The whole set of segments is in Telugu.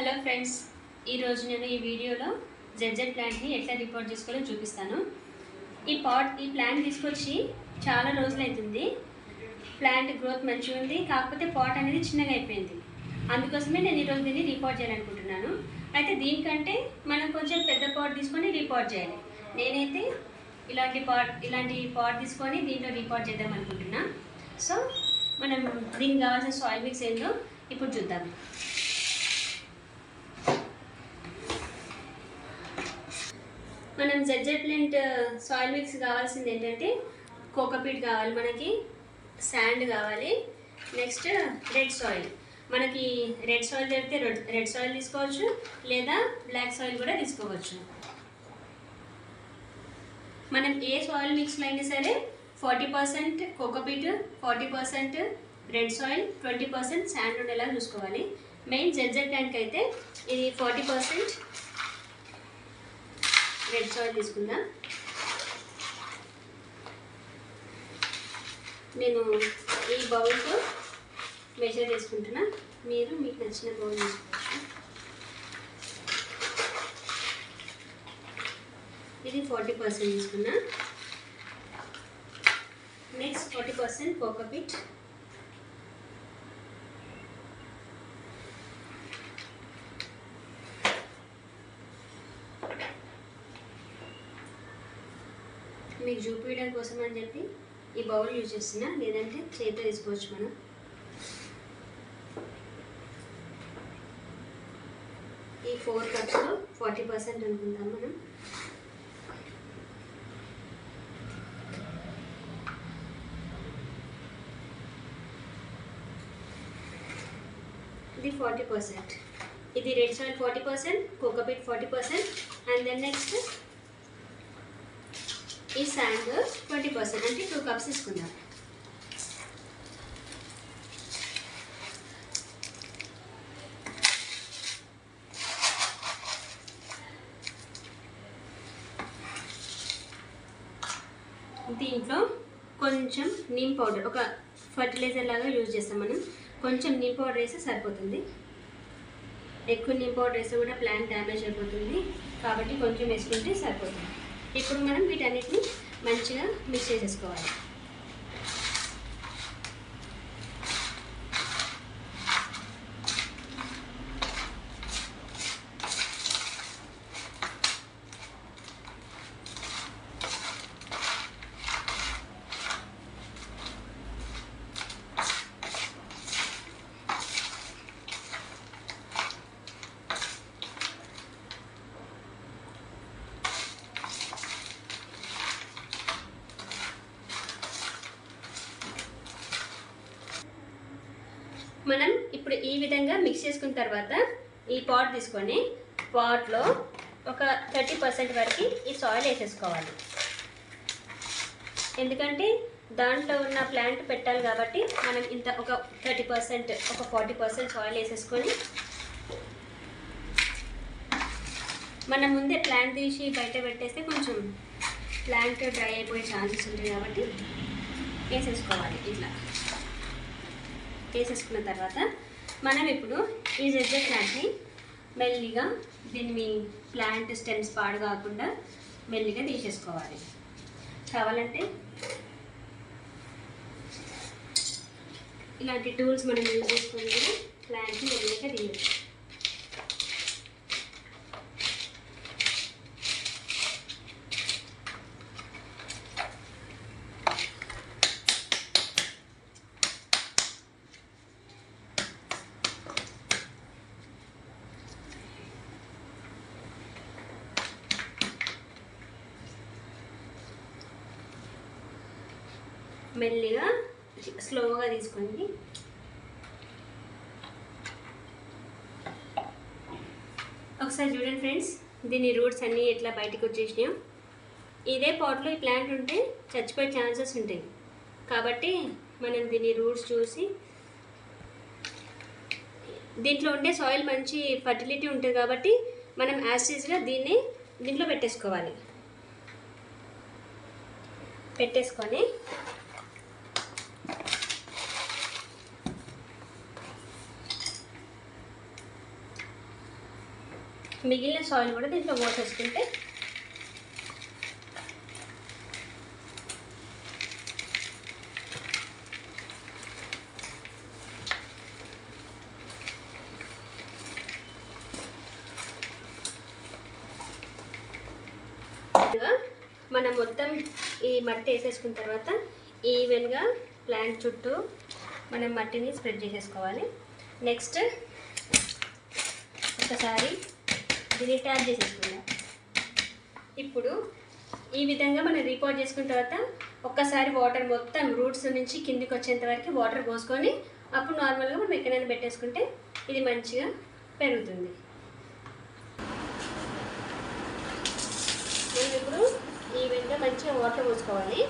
హలో ఫ్రెండ్స్, ఈరోజు నేను ఈ వీడియోలో జెడ్జెడ్ ప్లాంట్ని ఎట్లా రిపోర్ట్ చేసుకోవాలో చూపిస్తాను. ఈ ప్లాంట్ తీసుకొచ్చి చాలా రోజులు అవుతుంది. ప్లాంట్ గ్రోత్ మంచిగా ఉంది, కాకపోతే పాట్ అనేది చిన్నగా అయిపోయింది. అందుకోసమే నేను ఈరోజు దీన్ని రిపోర్ట్ చేయాలనుకుంటున్నాను. అయితే దీనికంటే మనం కొంచెం పెద్ద పాట్ తీసుకొని రిపోర్ట్ చేయాలి. నేనైతే ఇలాంటి పాట్ తీసుకొని దీంట్లో రిపోర్ట్ చేద్దాం అనుకుంటున్నా. సో మనం దీనికి కావాల్సిన సాయిల్ మిక్స్ ఏంటో ఇప్పుడు చూద్దాం. మనం జెడ్జెడ్ ప్లాంట్ సాయిల్ మిక్స్ కావాల్సింది ఏంటంటే కోకోపీట్ కావాలి, మనకి శాండ్ కావాలి, నెక్స్ట్ రెడ్ సాయిల్. మనకి రెడ్ సాయిల్ దొరికితే రెడ్ సాయిల్ తీసుకోవచ్చు, లేదా బ్లాక్ సాయిల్ కూడా తీసుకోవచ్చు. మనం ఏ సాయిల్ మిక్స్లో అయినా సరే 40% కోకోపీట్, 40% రెడ్ సాయిల్, 20% శాండ్ ఉండేలా చూసుకోవాలి. మెయిన్ జెడ్జెడ్ ప్లాంట్కి అయితే ఇది 40% రెడ్ సాయిల్ తీసుకుందాం. నేను ఈ బౌల్తో మెజర్ చేసుకుంటున్నా, మీరు మీకు నచ్చిన బౌల్ తీసుకోవచ్చు. ఇది 40% తీసుకున్నా. నెక్స్ట్ 40% కోకోపీట్, మీకు చూపించడం కోసం అని చెప్పి ఈ బౌల్ యూజ్ చేస్తున్నా, లేదంటే చేతితో తీసుకోవచ్చు. మనం ఈ 4 కప్స్లో 40% అనుకుంటాం. మనం ఇది 40%, ఇది red soil 40%, cocopeat 40%, and then next ఈ శాండ్ 20%, అంటే 2 కప్స్ తీసుకుందాం. దీంట్లో కొంచెం నీమ్ పౌడర్, ఒక ఫర్టిలైజర్ లాగా యూజ్ చేస్తాం మనం. కొంచెం నీమ్ పౌడర్ వేస్తే సరిపోతుంది. ఎక్కువ నీమ్ పౌడర్ వేస్తే కూడా ప్లాంట్ డ్యామేజ్ అయిపోతుంది, కాబట్టి కొంచెం వేసుకుంటే సరిపోతుంది. ఇప్పుడు మనం వీటన్నిటిని మంచిగా మిక్స్ చేసేసుకోవాలి. మనం ఇప్పుడు ఈ విధంగా మిక్స్ చేసుకున్న తర్వాత ఈ పాట్ తీసుకొని పాట్లో ఒక 30% వరకు ఈ సాయిల్ వేసేసుకోవాలి. ఎందుకంటే దాంట్లో ఉన్న ప్లాంట్ పెట్టాలి కాబట్టి మనం ఇంత ఒక 30%, ఒక 40% సాయిల్ వేసేసుకొని, మనం ముందే ప్లాంట్ తీసి బయట పెట్టేస్తే కొంచెం ప్లాంట్ డ్రై అయిపోయే ఛాన్సెస్ ఉంటాయి, కాబట్టి వేసేసుకోవాలి. ఇట్లా వేసేసుకున్న తర్వాత మనం ఇప్పుడు ఈ జెడ్జెడ్ ప్లాంట్ని మెల్లిగా దీన్ని ప్లాంట్ స్టెమ్స్ పాడు కాకుండా మెల్లిగా తీసేసుకోవాలి. కావాలంటే ఇలాంటి టూల్స్ మనం యూజ్ చేసుకొని ప్లాంట్ని మెల్లిగా తీయచ్చు. మెల్లిగా స్లోగా తీసుకోండి. ఒకసారి చూడండి ఫ్రెండ్స్, దీని రూట్స్ అన్నీ ఎట్లా బయటకు వచ్చేసినాయో. ఇదే పాట్లో ఈ ప్లాంట్ ఉంటే చచ్చిపోయే ఛాన్సెస్ ఉంటాయి, కాబట్టి మనం దీని రూట్స్ చూసి, దీంట్లో ఉండే సాయిల్ మంచి ఫర్టిలిటీ ఉంటుంది కాబట్టి మనం యాసిడ్గా దీంట్లో పెట్టేసుకోవాలి. పెట్టేసుకొని మిగిలిన సాయిల్ కూడా దీంట్లో పోసేసుకుంటే మనం మొత్తం ఈ మట్టి వేసేసుకున్న తర్వాత ఈవెన్గా ప్లాంట్ చుట్టూ మనం మట్టిని స్ప్రెడ్ చేసేసుకోవాలి. నెక్స్ట్ ఒకసారి దీన్ని ట్యాప్ చేసేసుకుందాం. ఇప్పుడు ఈ విధంగా మనం రీపోర్ట్ చేసుకున్న తర్వాత ఒక్కసారి వాటర్ మొత్తం రూట్స్ నుంచి కిందికి వచ్చేంత వరకు వాటర్ పోసుకొని అప్పుడు నార్మల్గా మనం ఎక్కడైనా పెట్టేసుకుంటే ఇది మంచిగా పెరుగుతుంది. మనం ఇప్పుడు ఈ విధంగా మంచిగా వాటర్ పోసుకోవాలి.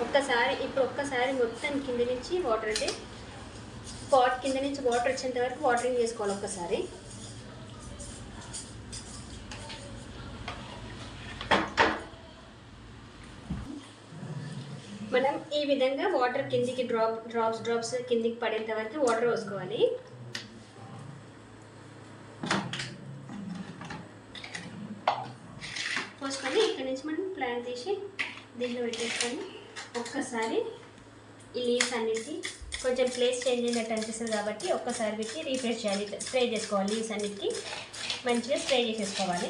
ఒక్కసారి మొత్తం కింద నుంచి వాటర్ అంటే పాట్ కింద నుంచి వాటర్ వచ్చేంత వరకు వాటరింగ్ చేసుకోవాలి. ఒక్కసారి మనం ఈ విధంగా వాటర్ కిందికి డ్రాప్స్ కిందికి పడేంత వరకు వాటర్ పోసుకోవాలి. పోసుకొని ఇక్కడ నుంచి మనం ప్లాంట్ తీసి దీంట్లో పెట్టేసుకొని ఒక్కసారి ఈ లీవ్స్ అన్నిటికీ కొంచెం ప్లేస్ చేంజ్ అయినట్టు అనిపిస్తుంది కాబట్టి ఒక్కసారి పెట్టి రీఫ్రెష్ చేయాలి. స్ప్రే చేసుకోవాలి. లీవ్స్ అన్నిటికీ మంచిగా స్ప్రే చేసేసుకోవాలి.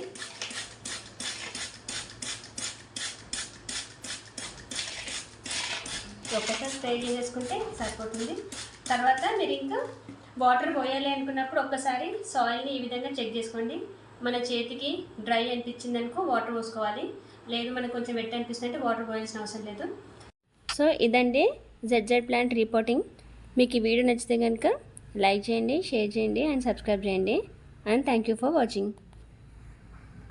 ఒక్కసారి స్ప్రే చేసేసుకుంటే సరిపోతుంది. తర్వాత మీరు ఇంకా వాటర్ పోయాలి అనుకున్నప్పుడు ఒక్కసారి సాయిల్ని ఈ విధంగా చెక్ చేసుకోండి. మన చేతికి డ్రై అనిపించింది అనుకో వాటర్ పోసుకోవాలి. లేదు మనకు కొంచెం వెట్ అనిపిస్తుంది అంటే వాటర్ పోయాల్సిన అవసరం లేదు. సో ఇదండి జెడ్జెడ్ ప్లాంట్ రిపోర్టింగ్. మీకు ఈ వీడియో నచ్చితే కనుక లైక్ చేయండి, షేర్ చేయండి అండ్ సబ్స్క్రైబ్ చేయండి. And thank you for watching.